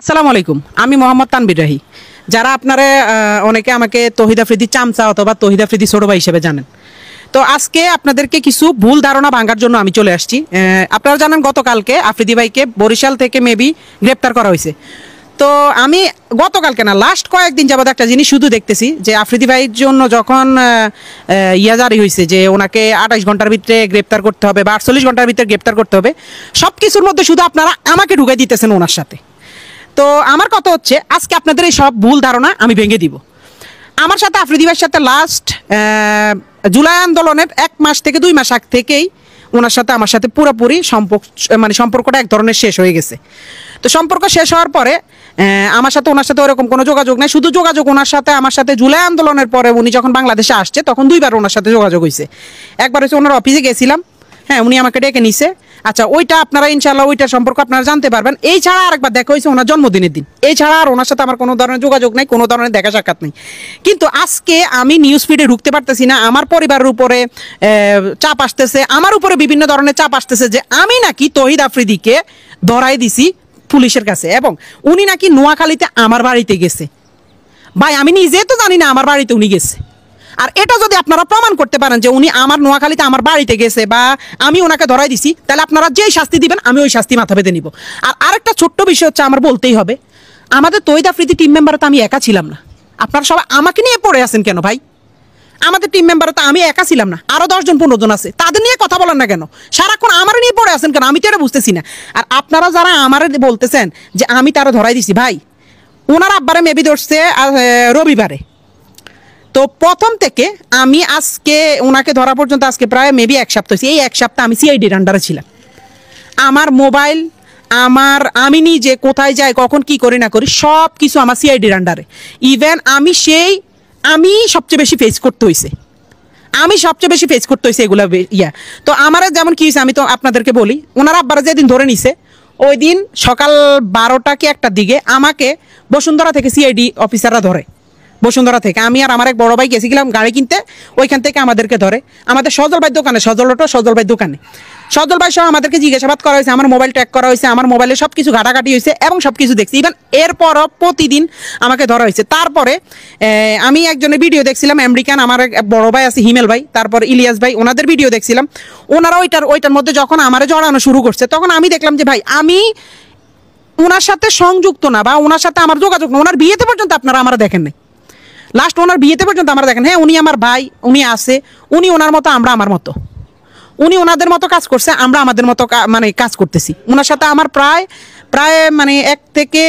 আসসালামু আলাইকুম, আমি মোহাম্মদ তানবীর রাহি। যারা আপনারা অনেকে আমাকে তহিদ আফ্রিদি চামচা অথবা তহিদ আফ্রিদি ছোট ভাই হিসেবে জানেন। তো আজকে আপনাদেরকে কিছু ভুল ধারণা ভাঙার জন্য আমি চলে আসছি। আপনারা জানেন গতকালকে আফ্রিদি ভাইকে বরিশাল থেকে মেবি গ্রেপ্তার করা হয়েছে। তো আমি গতকালকে না, লাস্ট কয়েকদিন যাবত একটা জিনিস শুধু দেখতেছি যে আফ্রিদি ভাইয়ের জন্য যখন জারি হয়েছে যে ওনাকে 28 ঘন্টার ভিতরে গ্রেপ্তার করতে হবে বা 48 ঘন্টার ভিতরে গ্রেপ্তার করতে হবে, সব কিছুর মধ্যে শুধু আপনারা আমাকে ঢুকাই দিতেছেন ওনার সাথে। তো আমার কথা হচ্ছে, আজকে আপনাদের এই সব ভুল ধারণা আমি ভেঙে দিব। আমার সাথে আফ্রিদি ভাইয়ের সাথে লাস্ট জুলাই আন্দোলনের 1 মাস থেকে 2 মাস আগ থেকেই ওনার সাথে আমার সাথে পুরোপুরি সম্পর্কটা এক ধরনের শেষ হয়ে গেছে। তো সম্পর্ক শেষ হওয়ার পরে আমার সাথে ওনার সাথে ওরকম কোনো যোগাযোগ নেই। শুধু যোগাযোগ ওনার সাথে আমার সাথে জুলাই আন্দোলনের পরে উনি যখন বাংলাদেশে আসছে তখন 2বার ওনার সাথে যোগাযোগ হয়েছে। একবার হচ্ছে ওনার অফিসে গেছিলাম, হ্যাঁ, উনি আমাকে ডেকে নিছে। আচ্ছা, ওইটা আপনারা ইনশাল্লাহ ওইটার সম্পর্ক আপনারা জানতে পারবেন। এই ছাড়া আরেকবার দেখা হয়েছে ওনার জন্মদিনের দিন। এই ছাড়া আর ওনার সাথে আমার কোনো ধরনের যোগাযোগ নেই, কোনো ধরনের দেখা সাক্ষাৎ নেই। কিন্তু আজকে আমি নিউজ ফিডে ঢুকতে পারতেছি না। আমার পরিবারের উপরে চাপ আসতেছে, আমার উপরে বিভিন্ন ধরনের চাপ আসতেছে যে আমি নাকি তহিদ আফ্রিদিকে ধরাই দিছি পুলিশের কাছে, এবং উনি নাকি নোয়াখালীতে আমার বাড়িতে গেছে। ভাই, আমি নিজে তো জানি না আমার বাড়িতে উনি গেছে। আর এটা যদি আপনারা প্রমাণ করতে পারেন যে উনি আমার নোয়াখালীতে আমার বাড়িতে গেছে বা আমি ওনাকে ধরাই দিছি, তাহলে আপনারা যেই শাস্তি দিবেন আমি ওই শাস্তি মাথা পেতে নিব। আর আরেকটা ছোট্ট বিষয় হচ্ছে, আমার বলতেই হবে, আমাদের তহিদ আফ্রিদি টিম মেম্বারে তো আমি একা ছিলাম না। আপনারা সবাই আমাকে নিয়ে পড়ে আছেন কেন ভাই? আমাদের টিম মেম্বারে তো আমি একা ছিলাম না, আরো 10 জন 15 জন আছে। তাদের নিয়ে কথা বলেন না কেন? সারাক্ষণ আমার নিয়ে পড়ে আছেন কেন? আমি তো এটা বুঝতেছি না। আর আপনারা যারা আমার বলতেছেন যে আমি তারা ধরাই দিছি, ভাই, ওনার আব্বারে মেবি ধরছে রবিবারে। তো প্রথম থেকে আমি আজকে ওনাকে ধরা পর্যন্ত আজকে প্রায় মেবি 1 সপ্তাহ হয়েছে। এই 1 সপ্তাহ আমি সিআইডির আন্ডারে ছিলাম। আমার মোবাইল, আমি নিজে কোথায় যাই, কখন কি করি না করি, সব কিছু আমার সিআইডির আন্ডারে। ইভেন আমি সবচেয়ে বেশি ফেস করতে হয়েছে। এগুলো তো আমার যেমন কি হয়েছে আমি তো আপনাদেরকে বলি। ওনার আব্বারা যেদিন ধরে নিছে ওই দিন সকাল 12টা কি 1টার দিকে আমাকে বসুন্ধরা থেকে সিআইডি অফিসাররা ধরে। বসুন্ধরা থেকে আমি আর আমার এক বড় ভাই গেছিলাম গাড়ি কিনতে, ওইখান থেকে আমাদেরকে ধরে আমাদের সজল ভাই দোকানে, সজল ভাই সহ আমাদেরকে জিজ্ঞাসাবাদ করা হয়েছে, আমার মোবাইল ট্র্যাক করা হয়েছে, আমার মোবাইলে সব কিছু ঘাটাঘাটি হয়েছে এবং সব কিছু দেখছি। ইভেন এরপরও প্রতিদিন আমাকে ধরা হয়েছে। তারপরে আমি একজনের ভিডিও দেখছিলাম, আমেরিকান, আমার এক বড় ভাই আছে হিমেল ভাই, তারপর ইলিয়াস ভাই, ওনাদের ভিডিও দেখছিলাম। ওনারা ওইটার মধ্যে যখন আমারে জড়ানো শুরু করছে, তখন আমি দেখলাম যে ভাই, আমি ওনার সাথে সংযুক্ত না বা ওনার সাথে আমার যোগাযোগ না। ওনার বিয়েতে পর্যন্ত আপনারা আমার দেখেন নাই। লাস্ট ওনার বিয়েতে পর্যন্ত আমরা দেখেন, হ্যাঁ, উনি আমার ভাই, উনি আছে, উনি ওনার মতো, আমরা আমার মতো। উনি ওনাদের মতো কাজ করছে, আমরা আমাদের মতো কাজ করতেছি। ওনার সাথে আমার প্রায় 1 থেকে